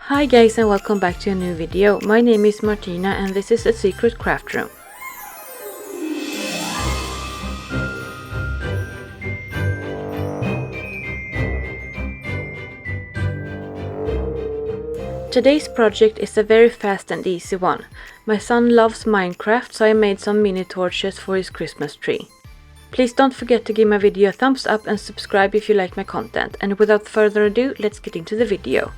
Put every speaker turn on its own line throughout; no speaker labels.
Hi guys and welcome back to a new video. My name is Martina and this is a secret craft room. Today's project is a very fast and easy one. My son loves Minecraft, so I made some mini torches for his Christmas tree. Please don't forget to give my video a thumbs up and subscribe if you like my content. And without further ado, let's get into the video.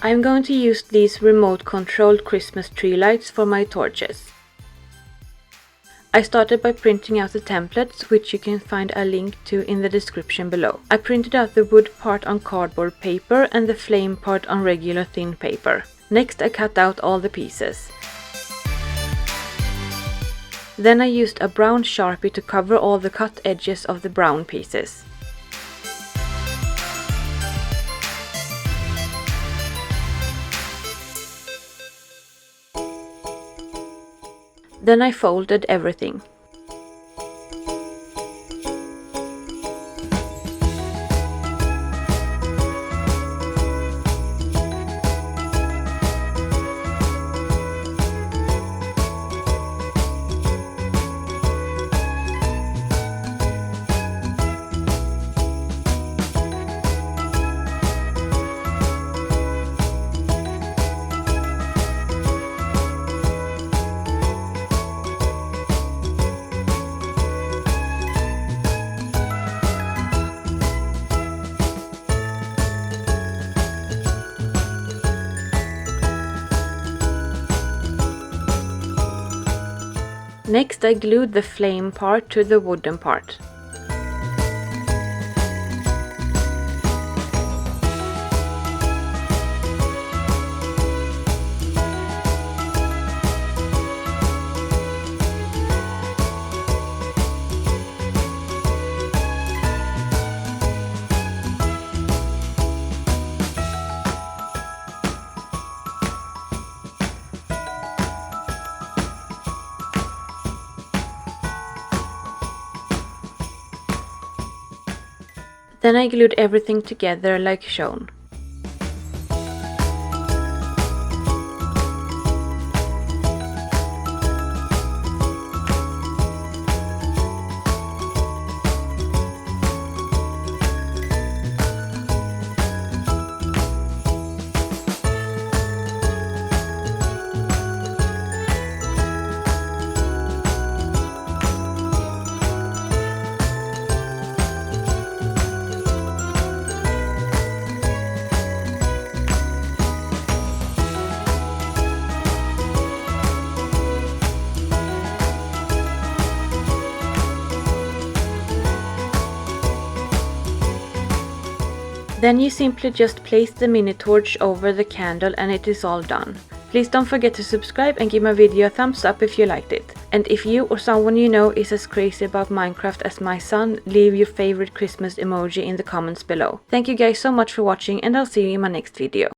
I'm going to use these remote-controlled Christmas tree lights for my torches. I started by printing out the templates, which you can find a link to in the description below. I printed out the wood part on cardboard paper and the flame part on regular thin paper. Next I cut out all the pieces. Then I used a brown Sharpie to cover all the cut edges of the brown pieces. Then I folded everything. Next I glued the flame part to the wooden part. Then I glued everything together like shown. Then you simply just place the mini torch over the candle and it is all done. Please don't forget to subscribe and give my video a thumbs up if you liked it. And if you or someone you know is as crazy about Minecraft as my son, leave your favorite Christmas emoji in the comments below. Thank you guys so much for watching and I'll see you in my next video.